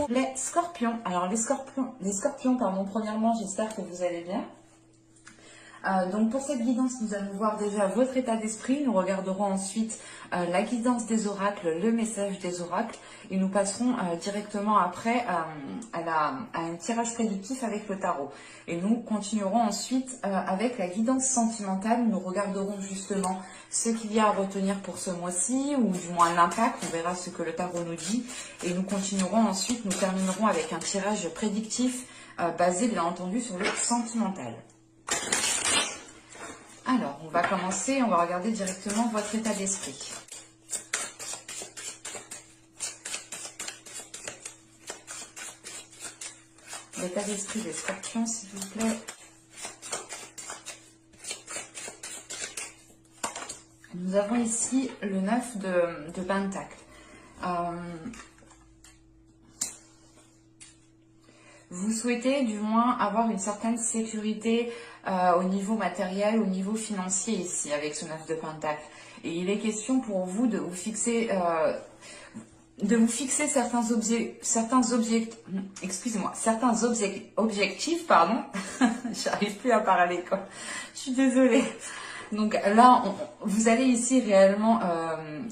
les scorpions. Alors les scorpions, pardon, premièrement, j'espère que vous allez bien. Donc pour cette guidance, nous allons voir déjà votre état d'esprit. Nous regarderons ensuite la guidance des oracles, le message des oracles. Et nous passerons directement après à un tirage prédictif avec le tarot. Et nous continuerons ensuite avec la guidance sentimentale. Nous regarderons justement ce qu'il y a à retenir pour ce mois-ci, ou du moins l'impact. On verra ce que le tarot nous dit. Et nous continuerons ensuite, nous terminerons avec un tirage prédictif basé bien entendu sur le sentimental. Alors, on va commencer, on va regarder directement votre état d'esprit. L'état d'esprit des scorpions, s'il vous plaît. Nous avons ici le 9 de Pentacle. Vous souhaitez du moins avoir une certaine sécurité au niveau matériel, au niveau financier ici, avec ce 9 de Pentacle. Et il est question pour vous de vous fixer certains objectifs, pardon. J'arrive plus à parler, quoi. Je suis désolée. Donc là, vous allez ici réellement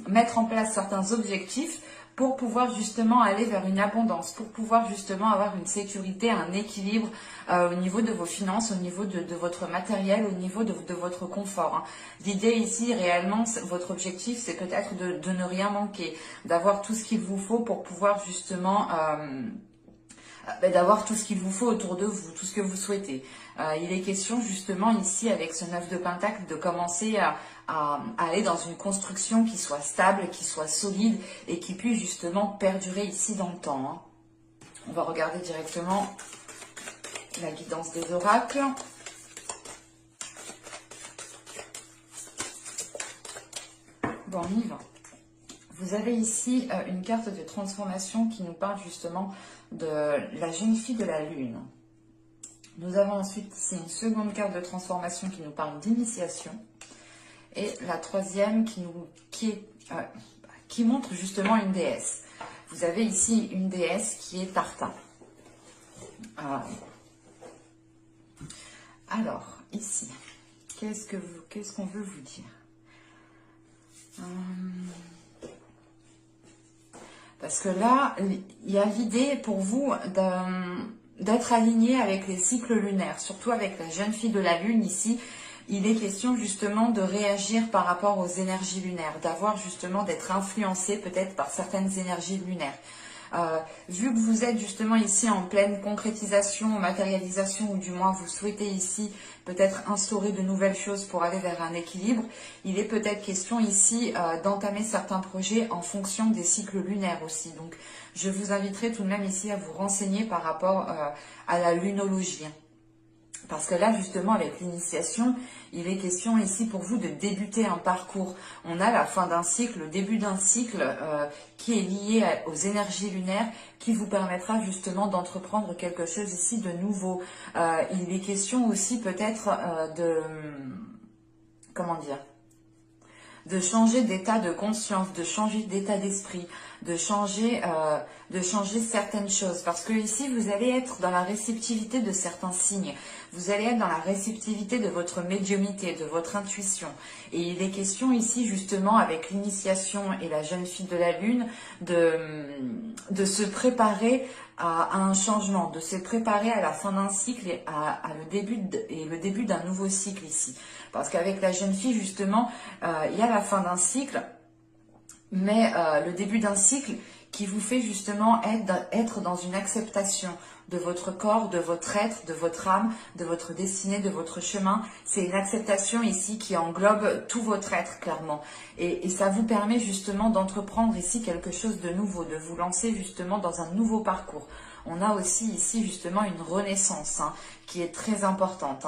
mettre en place certains objectifs pour pouvoir justement aller vers une abondance, pour pouvoir justement avoir une sécurité, un équilibre au niveau de vos finances, au niveau de votre matériel, au niveau de votre confort. L'idée ici, réellement, votre objectif, c'est peut-être de ne rien manquer, d'avoir tout ce qu'il vous faut pour pouvoir justement... d'avoir tout ce qu'il vous faut autour de vous, tout ce que vous souhaitez. Il est question justement ici avec ce 9 de Pentacle de commencer à aller dans une construction qui soit stable, qui soit solide et qui puisse justement perdurer ici dans le temps. On va regarder directement la guidance des oracles. Bon, on y va. Vous avez ici une carte de transformation qui nous parle justement de la jeune fille de la lune. Nous avons ensuite ici une seconde carte de transformation qui nous parle d'initiation. Et la troisième qui montre justement une déesse. Vous avez ici une déesse qui est Tartin. Alors, ici, qu'est-ce qu'on veut vous dire? Parce que là, il y a l'idée pour vous d'être aligné avec les cycles lunaires, surtout avec la jeune fille de la lune ici. Il est question justement de réagir par rapport aux énergies lunaires, d'avoir justement d'être influencé peut-être par certaines énergies lunaires. Vu que vous êtes justement ici en pleine concrétisation, matérialisation, ou du moins vous souhaitez ici peut-être instaurer de nouvelles choses pour aller vers un équilibre, il est peut-être question ici d'entamer certains projets en fonction des cycles lunaires aussi. Donc je vous inviterai tout de même ici à vous renseigner par rapport à la lunologie. Parce que là, justement, avec l'initiation, il est question ici pour vous de débuter un parcours. On a la fin d'un cycle, le début d'un cycle qui est lié aux énergies lunaires, qui vous permettra justement d'entreprendre quelque chose ici de nouveau. Il est question aussi peut-être de changer d'état de conscience, de changer d'état d'esprit, de changer certaines choses. Parce que ici, vous allez être dans la réceptivité de certains signes. Vous allez être dans la réceptivité de votre médiumnité, de votre intuition. Et il est question ici, justement, avec l'initiation et la jeune fille de la lune, de se préparer à un changement, de se préparer à la fin d'un cycle et le début d'un nouveau cycle ici. Parce qu'avec la jeune fille, justement, il y a la fin d'un cycle, mais le début d'un cycle qui vous fait justement être dans une acceptation de votre corps, de votre être, de votre âme, de votre destinée, de votre chemin. C'est une acceptation ici qui englobe tout votre être, clairement. Et ça vous permet justement d'entreprendre ici quelque chose de nouveau, de vous lancer justement dans un nouveau parcours. On a aussi ici justement une renaissance qui est très importante.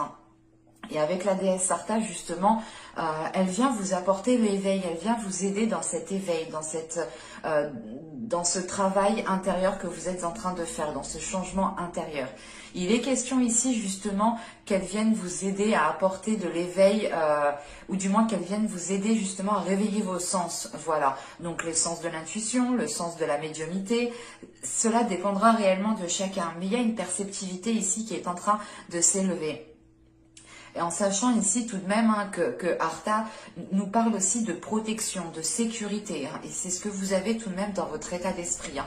Et avec la déesse Sartha, justement, elle vient vous apporter l'éveil, elle vient vous aider dans cet éveil, dans ce travail intérieur que vous êtes en train de faire, dans ce changement intérieur. Il est question ici, justement, qu'elle vienne vous aider à apporter de l'éveil, ou du moins qu'elle vienne vous aider, justement, à réveiller vos sens. Voilà, donc le sens de l'intuition, le sens de la médiumnité, cela dépendra réellement de chacun. Mais il y a une perceptivité ici qui est en train de s'élever. Et en sachant ici tout de même que Artha nous parle aussi de protection, de sécurité. Et c'est ce que vous avez tout de même dans votre état d'esprit.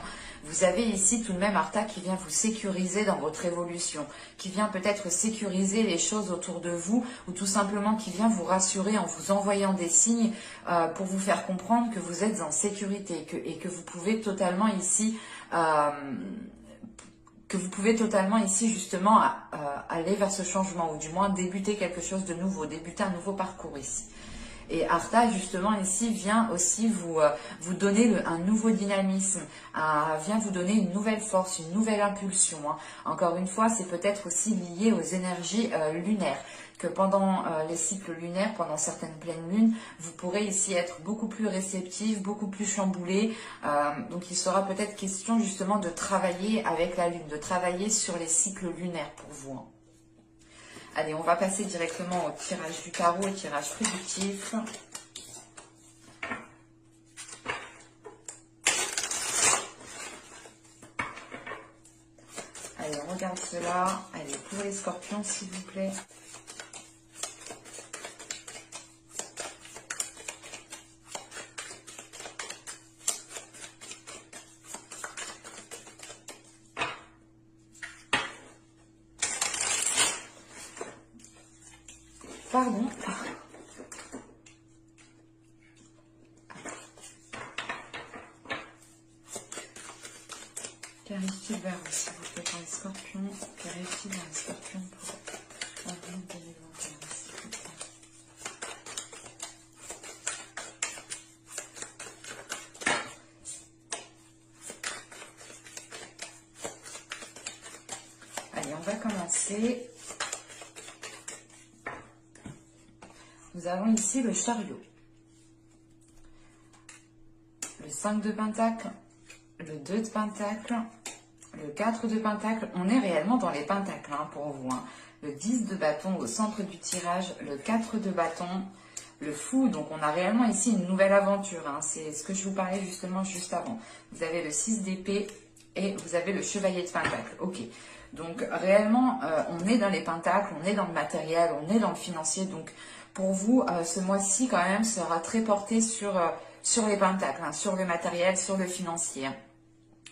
Vous avez ici tout de même Artha qui vient vous sécuriser dans votre évolution, qui vient peut-être sécuriser les choses autour de vous, ou tout simplement qui vient vous rassurer en vous envoyant des signes pour vous faire comprendre que vous êtes en sécurité et que vous pouvez totalement ici... justement aller vers ce changement, ou du moins débuter quelque chose de nouveau, débuter un nouveau parcours ici. Et Artha, justement, ici, vient aussi vous donner un nouveau dynamisme, vient vous donner une nouvelle force, une nouvelle impulsion. Encore une fois, c'est peut-être aussi lié aux énergies lunaires, que pendant les cycles lunaires, pendant certaines pleines lunes, vous pourrez ici être beaucoup plus réceptif, beaucoup plus chamboulé. Donc il sera peut-être question justement de travailler avec la lune, de travailler sur les cycles lunaires pour vous. Allez, on va passer directement au tirage du tarot, au tirage prédictif. Allez, on regarde cela. Allez, pour les scorpions, s'il vous plaît. Pardon. Clarifiez le verre, s'il vous plaît, pour les scorpions. Clarifiez vers les scorpions pour avril 2021, s'il vous plaît. Allez, on va commencer. Nous avons ici le chariot, le 5 de pentacle, le 2 de pentacle, le 4 de pentacle. On est réellement dans les pentacles pour vous. Le 10 de bâton au centre du tirage, le 4 de bâton, le fou. Donc on a réellement ici une nouvelle aventure. C'est ce que je vous parlais justement juste avant. Vous avez le 6 d'épée et vous avez le chevalier de pentacle. Ok. Donc réellement, on est dans les pentacles, on est dans le matériel, on est dans le financier. Donc pour vous, ce mois-ci quand même sera très porté sur les pentacles, sur le matériel, sur le financier.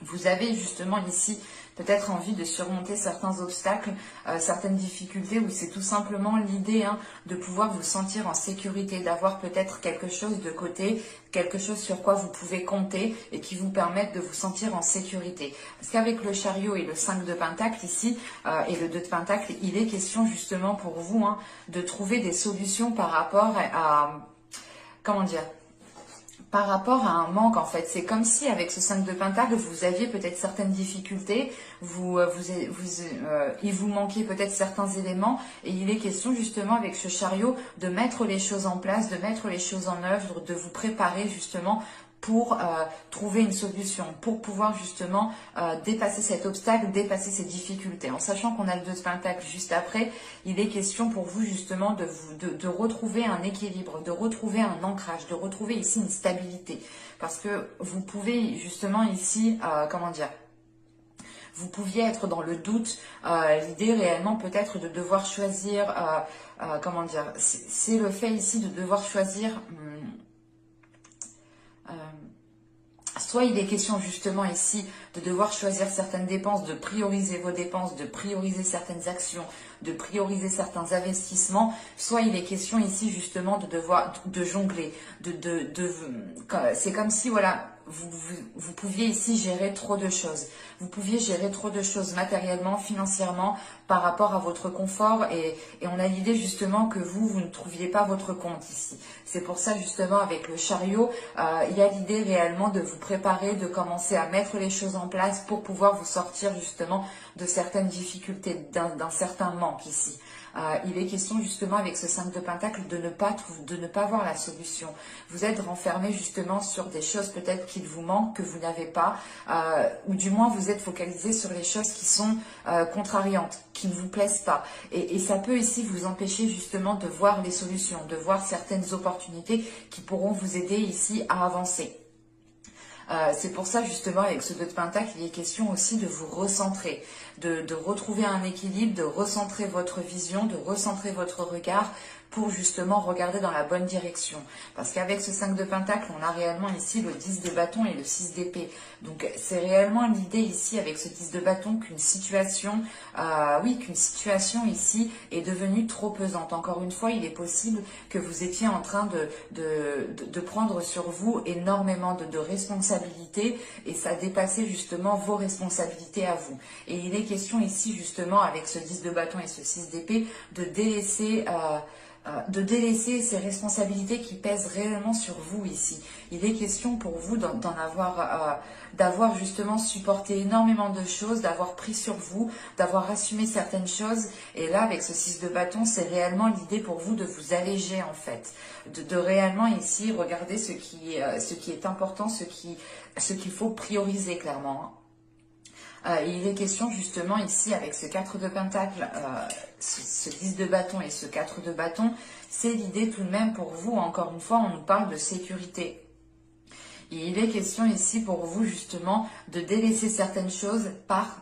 Vous avez justement ici peut-être envie de surmonter certains obstacles, certaines difficultés, où c'est tout simplement l'idée de pouvoir vous sentir en sécurité, d'avoir peut-être quelque chose de côté, quelque chose sur quoi vous pouvez compter et qui vous permette de vous sentir en sécurité. Parce qu'avec le chariot et le 5 de pentacle ici, et le 2 de pentacle, il est question justement pour vous de trouver des solutions par rapport à comment dire, par rapport à un manque en fait. C'est comme si avec ce 5 de pentacle, vous aviez peut-être certaines difficultés, il vous manquait peut-être certains éléments, et il est question justement avec ce chariot de mettre les choses en place, de mettre les choses en œuvre, de vous préparer justement pour trouver une solution, pour pouvoir justement dépasser cet obstacle, dépasser ces difficultés. En sachant qu'on a le 2 de pentacle juste après, il est question pour vous justement de retrouver un équilibre, de retrouver un ancrage, de retrouver ici une stabilité. Parce que vous pouvez justement ici, comment dire, vous pouviez être dans le doute, l'idée réellement peut-être de devoir choisir, comment dire, c'est le fait ici de devoir choisir... soit il est question justement ici de devoir choisir certaines dépenses, de prioriser vos dépenses, de prioriser certaines actions, de prioriser certains investissements, soit il est question ici justement de jongler, c'est comme si voilà, vous pouviez ici gérer trop de choses. Vous pouviez gérer trop de choses matériellement, financièrement, par rapport à votre confort, et on a l'idée justement que vous ne trouviez pas votre compte ici. C'est pour ça justement avec le chariot, il y a l'idée réellement de vous préparer, de commencer à mettre les choses en place pour pouvoir vous sortir justement de certaines difficultés, d'un certain manque ici. il est question justement avec ce 5 de Pentacle de ne pas voir la solution. Vous êtes renfermé justement sur des choses peut-être qu'il vous manque, que vous n'avez pas, ou du moins vous êtes focalisé sur les choses qui sont contrariantes, qui ne vous plaisent pas. Et ça peut ici vous empêcher justement de voir les solutions, de voir certaines opportunités qui pourront vous aider ici à avancer. C'est pour ça justement avec ce 2 de Pentacle, il est question aussi de vous recentrer, de retrouver un équilibre, de recentrer votre vision, de recentrer votre regard pour justement regarder dans la bonne direction. Parce qu'avec ce 5 de Pentacle, on a réellement ici le 10 de bâton et le 6 d'épée. Donc c'est réellement l'idée ici avec ce 10 de bâton qu'une situation, qu'une situation ici est devenue trop pesante. Encore une fois, il est possible que vous étiez en train de prendre sur vous énormément de responsabilités et ça dépassait justement vos responsabilités à vous. Et il est question ici justement avec ce 10 de bâton et ce 6 d'épée de délaisser ces responsabilités qui pèsent réellement sur vous ici. Il est question pour vous d'avoir justement supporté énormément de choses, d'avoir pris sur vous, d'avoir assumé certaines choses. Et là, avec ce 6 de bâton, c'est réellement l'idée pour vous de vous alléger en fait, de réellement ici regarder ce qui est important, ce qu'il faut prioriser clairement. Il est question justement ici avec ce 4 de Pentacle, ce 10 de bâton et ce 4 de bâton, c'est l'idée tout de même pour vous, encore une fois, on nous parle de sécurité. Et il est question ici pour vous justement de délaisser certaines choses par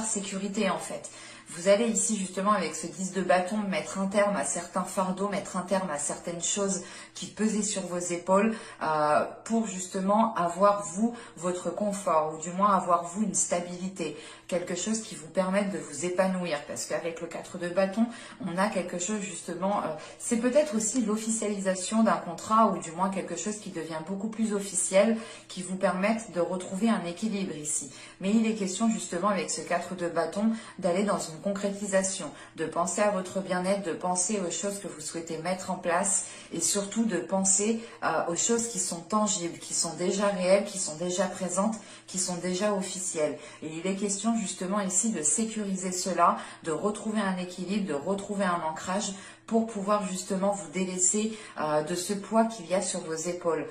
sécurité en fait. Vous allez ici justement avec ce 10 de bâton mettre un terme à certains fardeaux, mettre un terme à certaines choses qui pesaient sur vos épaules pour justement avoir vous votre confort ou du moins avoir vous une stabilité, quelque chose qui vous permette de vous épanouir parce qu'avec le 4 de bâton, on a quelque chose justement, c'est peut-être aussi l'officialisation d'un contrat ou du moins quelque chose qui devient beaucoup plus officiel qui vous permette de retrouver un équilibre ici. Mais il est question justement avec ce 4 de bâton d'aller dans une concrétisation, de penser à votre bien-être, de penser aux choses que vous souhaitez mettre en place et surtout de penser aux choses qui sont tangibles, qui sont déjà réelles, qui sont déjà présentes, qui sont déjà officielles. Et il est question justement ici de sécuriser cela, de retrouver un équilibre, de retrouver un ancrage pour pouvoir justement vous délaisser de ce poids qu'il y a sur vos épaules.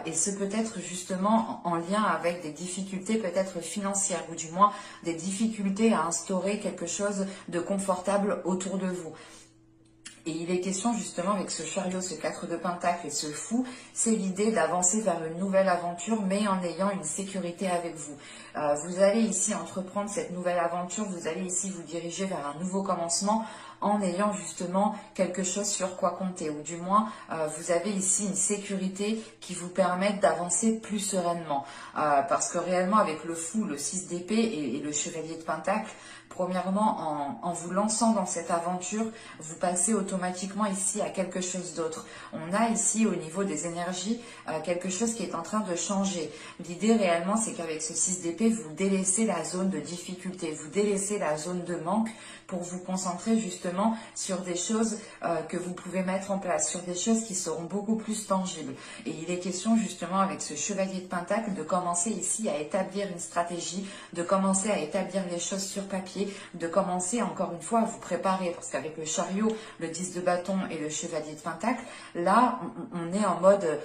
Et ce peut être justement en lien avec des difficultés peut-être financières ou du moins des difficultés à instaurer quelque chose de confortable autour de vous. Et il est question justement avec ce chariot, ce 4 de Pentacle et ce fou, c'est l'idée d'avancer vers une nouvelle aventure mais en ayant une sécurité avec vous. Vous allez ici entreprendre cette nouvelle aventure, vous allez ici vous diriger vers un nouveau commencement en ayant justement quelque chose sur quoi compter ou du moins vous avez ici une sécurité qui vous permette d'avancer plus sereinement parce que réellement avec le fou, le 6 d'épée et le chevalier de Pentacle, premièrement, en vous lançant dans cette aventure, vous passez automatiquement ici à quelque chose d'autre. On a ici au niveau des énergies quelque chose qui est en train de changer. L'idée réellement, c'est qu'avec ce 6 d'épée, vous délaissez la zone de difficulté, vous délaissez la zone de manque pour vous concentrer justement sur des choses que vous pouvez mettre en place, sur des choses qui seront beaucoup plus tangibles. Et il est question justement avec ce chevalier de Pentacle de commencer ici à établir une stratégie, de commencer à établir les choses sur papier, de commencer encore une fois à vous préparer parce qu'avec le chariot, le 10 de bâton et le chevalier de Pentacle, là on est en mode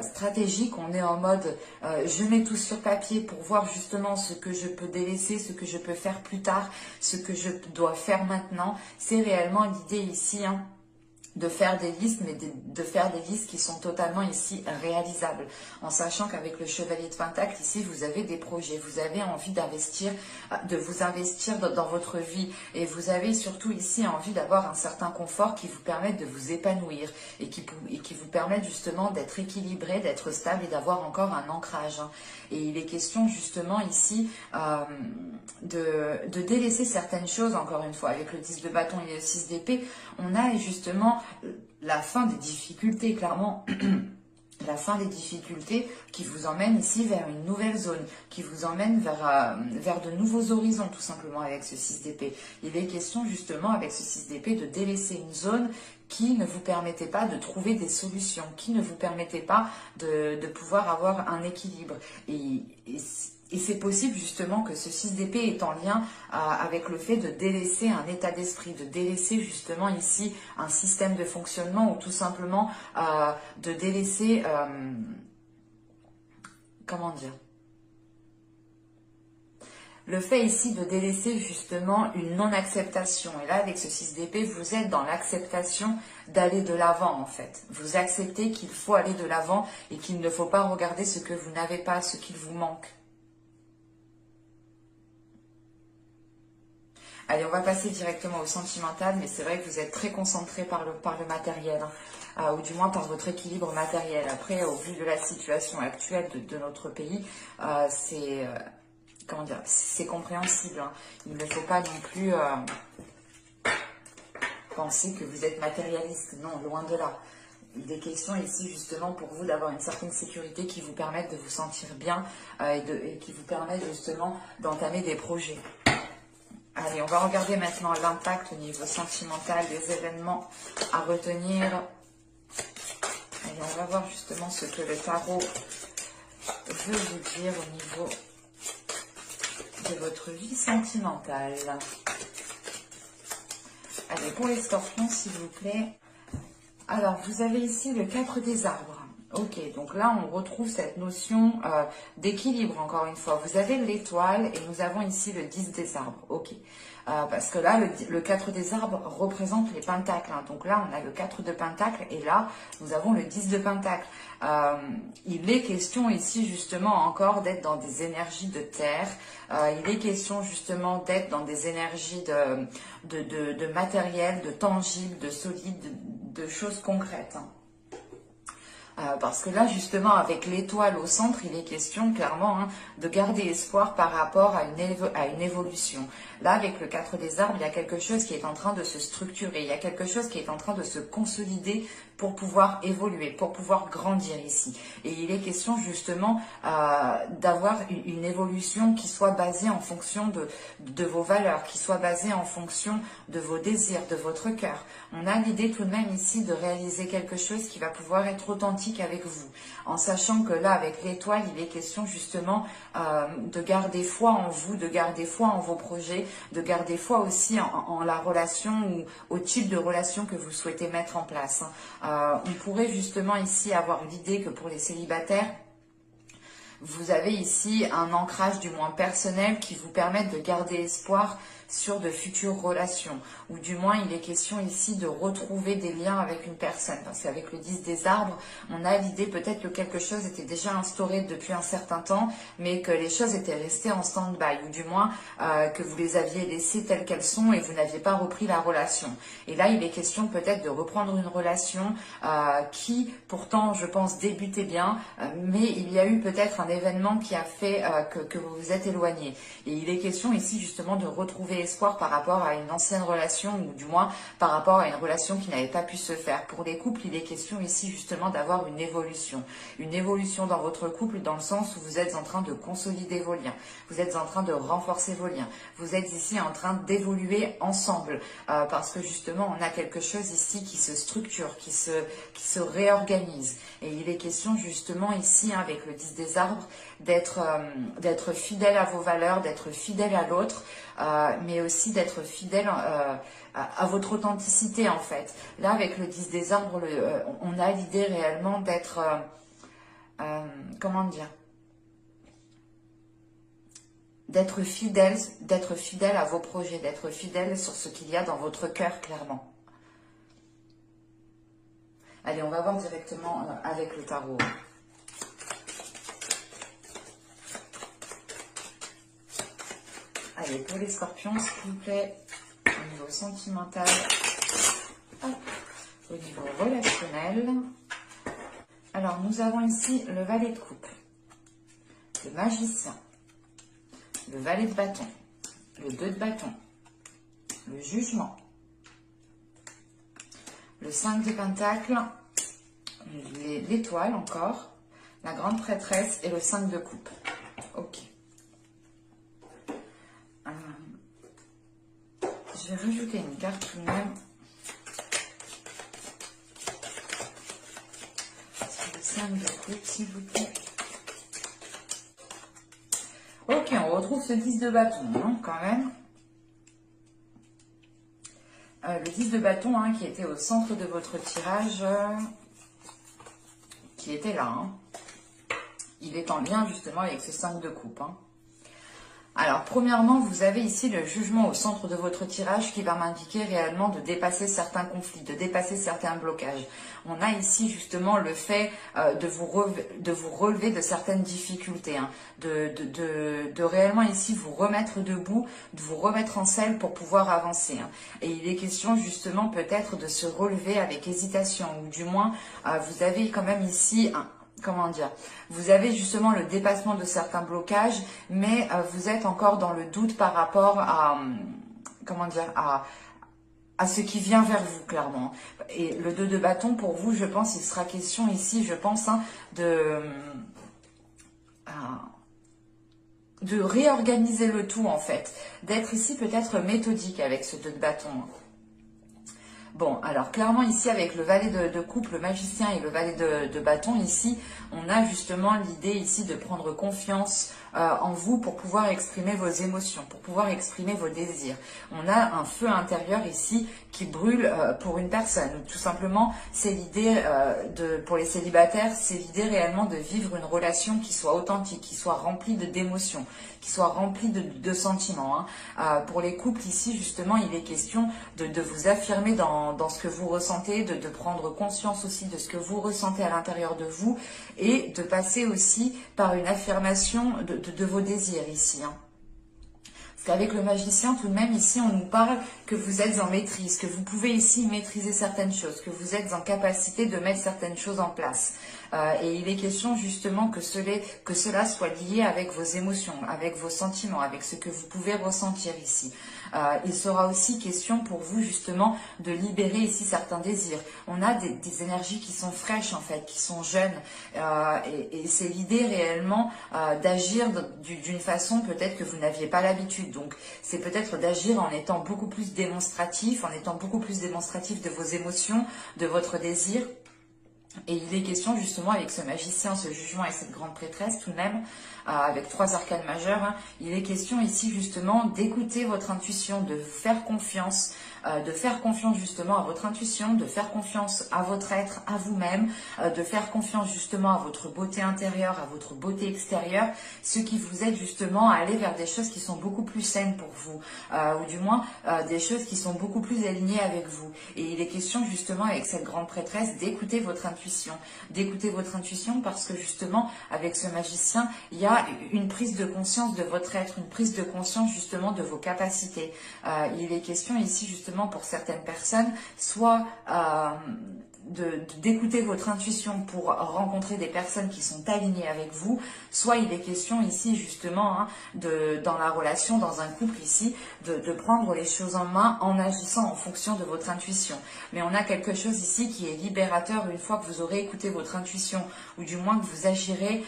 stratégique, on est en mode je mets tout sur papier pour voir justement ce que je peux délaisser, ce que je peux faire plus tard, ce que je dois faire maintenant. C'est réellement l'idée ici de faire des listes, mais de faire des listes qui sont totalement ici réalisables, en sachant qu'avec le chevalier de Pentacle, ici, vous avez des projets, vous avez envie d'investir, de vous investir dans votre vie, et vous avez surtout ici envie d'avoir un certain confort qui vous permette de vous épanouir, et qui vous permette justement d'être équilibré, d'être stable, et d'avoir encore un ancrage. Et il est question justement ici de délaisser certaines choses, encore une fois, avec le 10 de bâton et le 6 d'épée, on a justement la fin des difficultés, clairement, la fin des difficultés qui vous emmène ici vers une nouvelle zone, qui vous emmène vers de nouveaux horizons, tout simplement, avec ce 6 d'épée. Il est question justement, avec ce 6 d'épée, de délaisser une zone qui ne vous permettait pas de trouver des solutions, qui ne vous permettait pas de pouvoir avoir un équilibre. Et Et c'est possible justement que ce 6 d'épée est en lien avec le fait de délaisser un état d'esprit, de délaisser justement ici un système de fonctionnement ou tout simplement de délaisser, comment dire, le fait ici de délaisser justement une non-acceptation. Et là, avec ce 6 d'épée, vous êtes dans l'acceptation d'aller de l'avant en fait. Vous acceptez qu'il faut aller de l'avant et qu'il ne faut pas regarder ce que vous n'avez pas, ce qu'il vous manque. Allez, on va passer directement au sentimental, mais c'est vrai que vous êtes très concentré par le matériel, hein, ou du moins par votre équilibre matériel. Après, au vu de la situation actuelle de notre pays, c'est comment dire, c'est compréhensible. Hein. Il ne faut pas non plus penser que vous êtes matérialiste. Non, loin de là. Il est question ici justement pour vous d'avoir une certaine sécurité qui vous permette de vous sentir bien et qui vous permette justement d'entamer des projets. Allez, on va regarder maintenant l'impact au niveau sentimental des événements à retenir. Allez, on va voir justement ce que le tarot veut vous dire au niveau de votre vie sentimentale. Allez, pour les scorpions, s'il vous plaît. Alors, vous avez ici le 4 des arbres. Ok, donc là, on retrouve cette notion d'équilibre, encore une fois. Vous avez l'étoile et nous avons ici le 10 des arbres. Ok, parce que là, le 4 des arbres représente les pentacles. Hein. Donc là, on a le 4 de pentacles et là, nous avons le 10 de pentacles. Il est question ici, justement, encore d'être dans des énergies de terre. Il est question, justement, d'être dans des énergies de matériel, de tangible, de solide, de choses concrètes. Hein. Parce que là, justement, avec l'étoile au centre, il est question clairement de garder espoir par rapport à une évolution. Là, avec le 4 des arbres, il y a quelque chose qui est en train de se structurer, il y a quelque chose qui est en train de se consolider pour pouvoir évoluer, pour pouvoir grandir ici. Et il est question justement d'avoir une évolution qui soit basée en fonction de vos valeurs, qui soit basée en fonction de vos désirs, de votre cœur. On a l'idée tout de même ici de réaliser quelque chose qui va pouvoir être authentique avec vous, en sachant que là, avec l'étoile, il est question justement de garder foi en vous, de garder foi en vos projets, de garder foi aussi en la relation ou au type de relation que vous souhaitez mettre en place. On pourrait justement ici avoir l'idée que pour les célibataires, vous avez ici un ancrage du moins personnel qui vous permet de garder espoir sur de futures relations, ou du moins il est question ici de retrouver des liens avec une personne, parce qu'avec le 10 des arbres, on a l'idée peut-être que quelque chose était déjà instauré depuis un certain temps, mais que les choses étaient restées en stand-by, ou du moins que vous les aviez laissées telles qu'elles sont et vous n'aviez pas repris la relation. Et là, il est question peut-être de reprendre une relation qui, pourtant, je pense, débutait bien, mais il y a eu peut-être un événement qui a fait que vous vous êtes éloigné. Et il est question ici justement de retrouver espoir par rapport à une ancienne relation ou du moins par rapport à une relation qui n'avait pas pu se faire. Pour les couples, il est question ici justement d'avoir une évolution dans votre couple dans le sens où vous êtes en train de consolider vos liens, vous êtes en train de renforcer vos liens, vous êtes ici en train d'évoluer ensemble parce que justement on a quelque chose ici qui se structure, qui se réorganise et il est question justement ici avec le 10 des arbres d'être fidèle à vos valeurs, d'être fidèle à l'autre, mais aussi d'être fidèle à votre authenticité en fait. Là avec le 10 des arbres, on a l'idée réellement d'être, comment dire, d'être fidèle à vos projets, d'être fidèle sur ce qu'il y a dans votre cœur clairement. Allez, on va voir directement avec le tarot. Allez, pour les scorpions, s'il vous plaît, au niveau sentimental, hop, au niveau relationnel. Alors, nous avons ici le valet de coupe, le magicien, le valet de bâton, le 2 de bâton, le jugement, le 5 de pentacle, l'étoile encore, la grande prêtresse et le 5 de coupe. Ok. Je vais rajouter une carte tout de même. Le 5 de coupe, s'il vous plaît. retrouve ce 10 de bâton, hein, quand même. Le 10 de bâton, hein, qui était au centre de votre tirage, qui était là. Hein. Il est en lien justement avec ce 5 de coupe. Hein. Alors, premièrement, vous avez ici le jugement au centre de votre tirage qui va m'indiquer réellement de dépasser certains conflits, de dépasser certains blocages. On a ici justement le fait de vous relever de certaines difficultés, hein, de réellement ici vous remettre debout, de vous remettre en selle pour pouvoir avancer. Hein. Et il est question justement peut-être de se relever avec hésitation, ou du moins vous avez quand même ici comment dire, vous avez justement le dépassement de certains blocages, mais vous êtes encore dans le doute par rapport à, comment dire, à ce qui vient vers vous, clairement. Et le 2 de bâton, pour vous, je pense, il sera question ici, je pense, hein, de réorganiser le tout, en fait. D'être ici peut-être méthodique avec ce 2 de bâton. Bon, alors clairement ici avec le valet de coupe, le magicien et le valet de bâton, ici, on a justement l'idée ici de prendre confiance en vous pour pouvoir exprimer vos émotions, pour pouvoir exprimer vos désirs. On a un feu intérieur ici qui brûle pour une personne. Tout simplement, c'est l'idée pour les célibataires, c'est l'idée réellement de vivre une relation qui soit authentique, qui soit remplie d'émotions, qui soit remplie de sentiments. Hein. Pour les couples ici, justement, il est question de vous affirmer dans ce que vous ressentez, de prendre conscience aussi de ce que vous ressentez à l'intérieur de vous et de passer aussi par une affirmation de vos désirs ici. Hein. Parce qu'avec le magicien, tout de même, ici, on nous parle que vous êtes en maîtrise, que vous pouvez ici maîtriser certaines choses, que vous êtes en capacité de mettre certaines choses en place. Et il est question justement que cela soit lié avec vos émotions, avec vos sentiments, avec ce que vous pouvez ressentir ici. Il sera aussi question pour vous justement de libérer ici certains désirs. On a des énergies qui sont fraîches en fait, qui sont jeunes. Et c'est l'idée réellement d'agir d'une façon peut-être que vous n'aviez pas l'habitude. Donc c'est peut-être d'agir en étant beaucoup plus démonstratif, de vos émotions, de votre désir. Et il est question justement avec ce magicien, ce jugement et cette grande prêtresse tout de même, avec 3 arcanes majeures, hein, il est question ici justement d'écouter votre intuition, de vous faire confiance, justement à votre intuition, de faire confiance à votre être, à vous-même, de faire confiance justement à votre beauté intérieure, à votre beauté extérieure, ce qui vous aide justement à aller vers des choses qui sont beaucoup plus saines pour vous, ou du moins des choses qui sont beaucoup plus alignées avec vous. Et il est question justement avec cette grande prêtresse d'écouter votre intuition, parce que justement avec ce magicien, il y a une prise de conscience de votre être, une prise de conscience justement de vos capacités. Il est question ici justement pour certaines personnes, soit d'écouter votre intuition pour rencontrer des personnes qui sont alignées avec vous, soit il est question ici justement hein, dans la relation, dans un couple ici, de prendre les choses en main en agissant en fonction de votre intuition. Mais on a quelque chose ici qui est libérateur une fois que vous aurez écouté votre intuition, ou du moins que vous agirez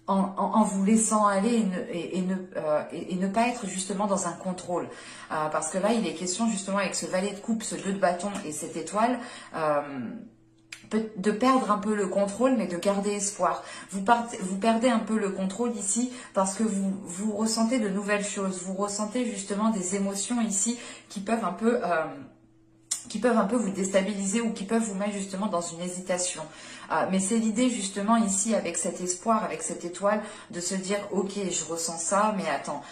en vous laissant aller et ne pas être justement dans un contrôle. Parce que là, il est question justement avec ce valet de coupe, ce 2 de bâton et cette étoile, de perdre un peu le contrôle, mais de garder espoir. Vous perdez un peu le contrôle ici parce que vous ressentez de nouvelles choses. Vous ressentez justement des émotions ici qui peuvent un peu vous déstabiliser ou qui peuvent vous mettre justement dans une hésitation. Mais c'est l'idée justement ici avec cet espoir, avec cette étoile, de se dire ok, je ressens ça, mais attends,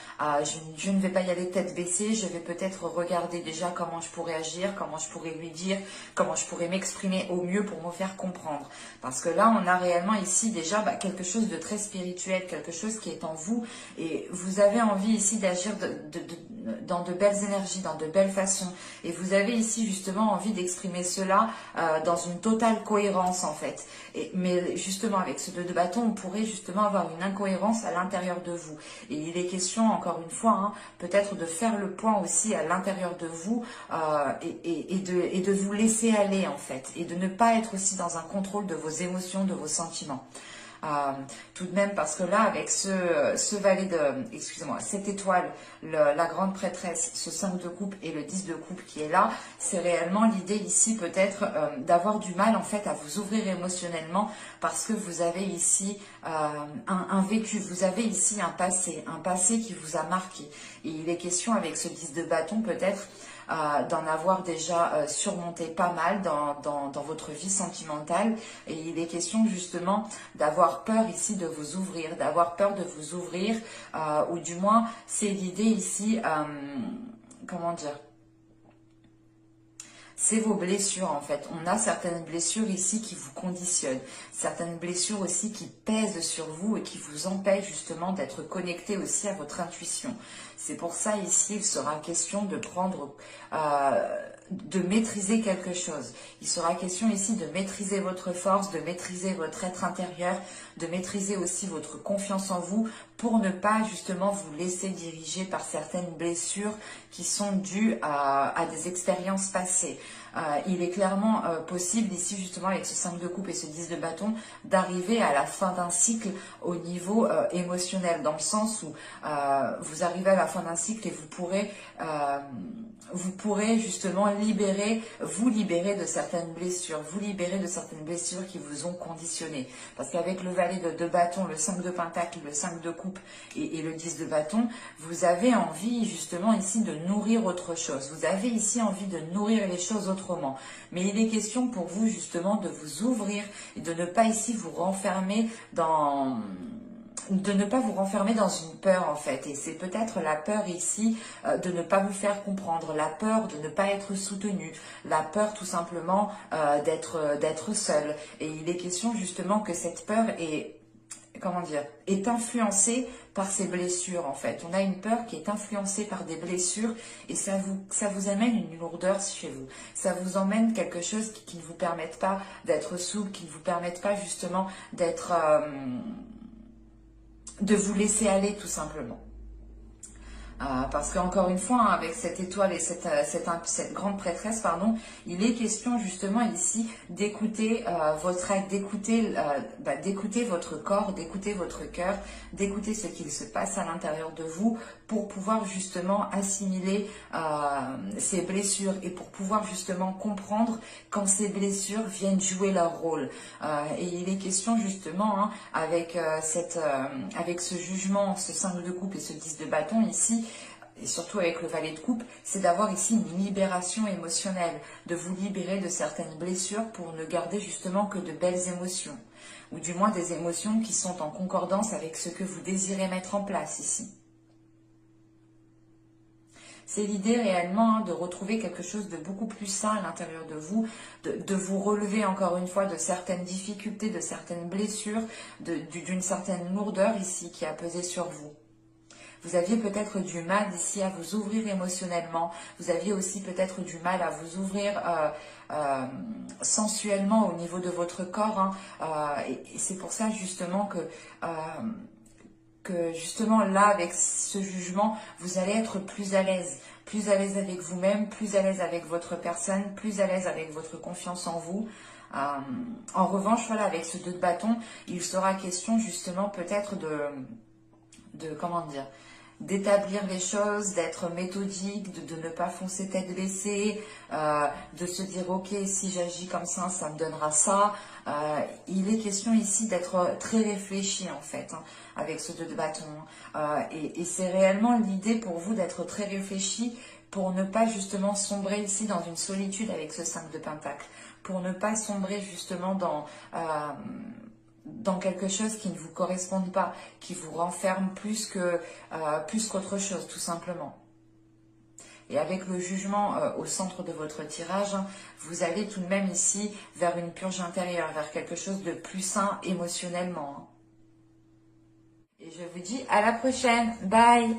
je ne vais pas y aller tête baissée, je vais peut-être regarder déjà comment je pourrais agir, comment je pourrais lui dire, comment je pourrais m'exprimer au mieux pour me faire comprendre. Parce que là, on a réellement ici déjà quelque chose de très spirituel, quelque chose qui est en vous, et vous avez envie ici d'agir dans de belles énergies, dans de belles façons, et vous avez ici justement envie d'exprimer cela dans une totale cohérence en fait. Mais justement avec ce 2 de bâton, on pourrait justement avoir une incohérence à l'intérieur de vous. Et il est question encore une fois, hein, peut-être de faire le point aussi à l'intérieur de vous et de vous laisser aller en fait, et de ne pas être aussi dans un contrôle de vos émotions, de vos sentiments. tout de même, parce que là, avec ce valet de, excusez-moi, cette étoile, la grande prêtresse, ce 5 de coupe et le 10 de coupe qui est là, c'est réellement l'idée ici peut-être d'avoir du mal en fait à vous ouvrir émotionnellement, parce que vous avez ici un vécu, vous avez ici un passé qui vous a marqué. Et il est question avec ce 10 de bâton peut-être d'en avoir déjà surmonté pas mal dans votre vie sentimentale, et il est question justement d'avoir peur ici de vous ouvrir, ou du moins c'est l'idée ici, comment dire, c'est vos blessures en fait. On a certaines blessures ici qui vous conditionnent, certaines blessures aussi qui pèsent sur vous et qui vous empêchent justement d'être connecté aussi à votre intuition. C'est pour ça ici il sera question de prendre, de maîtriser quelque chose. Il sera question ici de maîtriser votre force, de maîtriser votre être intérieur, de maîtriser aussi votre confiance en vous, pour ne pas justement vous laisser diriger par certaines blessures qui sont dues à des expériences passées. Il est clairement possible ici justement avec ce 5 de coupe et ce 10 de bâton d'arriver à la fin d'un cycle au niveau émotionnel, dans le sens où vous arrivez à la fin d'un cycle et vous pourrez justement vous libérer de certaines blessures, qui vous ont conditionné. Parce qu'avec le valet de bâton, le 5 de pentacle, le 5 de coupe et le 10 de bâton, vous avez envie justement ici de nourrir autre chose. Vous avez ici envie de nourrir les choses autrement. Mais il est question pour vous justement de vous ouvrir et de ne pas ici vous renfermer dans une peur en fait. Et c'est peut-être la peur ici de ne pas vous faire comprendre, la peur de ne pas être soutenu, la peur tout simplement d'être seul. Et il est question justement que cette peur est influencée par ces blessures en fait. On a une peur qui est influencée par des blessures, et ça vous amène une lourdeur chez vous. Ça vous emmène quelque chose qui ne vous permette pas d'être souple, qui ne vous permette pas justement de vous laisser aller tout simplement. Parce qu'encore une fois, hein, avec cette étoile et cette grande prêtresse, pardon, il est question justement ici d'écouter votre être, d'écouter votre corps, d'écouter votre cœur, d'écouter ce qu'il se passe à l'intérieur de vous, pour pouvoir justement assimiler ces blessures et pour pouvoir justement comprendre quand ces blessures viennent jouer leur rôle. Et il est question justement, hein, avec ce jugement, ce 5 de coupe et ce 10 de bâton ici, et surtout avec le valet de coupe, c'est d'avoir ici une libération émotionnelle, de vous libérer de certaines blessures pour ne garder justement que de belles émotions, ou du moins des émotions qui sont en concordance avec ce que vous désirez mettre en place ici. C'est l'idée réellement, hein, de retrouver quelque chose de beaucoup plus sain à l'intérieur de vous, de vous relever encore une fois de certaines difficultés, de certaines blessures, d'une certaine lourdeur ici qui a pesé sur vous. Vous aviez peut-être du mal ici à vous ouvrir émotionnellement. Vous aviez aussi peut-être du mal à vous ouvrir sensuellement au niveau de votre corps. Hein. Et c'est pour ça justement que justement là, avec ce jugement, vous allez être plus à l'aise avec vous-même, plus à l'aise avec votre personne, plus à l'aise avec votre confiance en vous. En revanche, voilà, avec ce 2 de bâton, il sera question justement peut-être comment dire, d'établir les choses, d'être méthodique, de ne pas foncer tête baissée, de se dire ok, si j'agis comme ça me donnera ça. Il est question ici d'être très réfléchi en fait, hein, avec ce 2 de bâton. Et c'est réellement l'idée pour vous d'être très réfléchi, pour ne pas justement sombrer ici dans une solitude avec ce 5 de pentacle, pour ne pas sombrer justement dans quelque chose qui ne vous corresponde pas, qui vous renferme plus qu'autre chose, tout simplement. Et avec le jugement au centre de votre tirage, vous allez tout de même ici vers une purge intérieure, vers quelque chose de plus sain émotionnellement. Et je vous dis à la prochaine. Bye!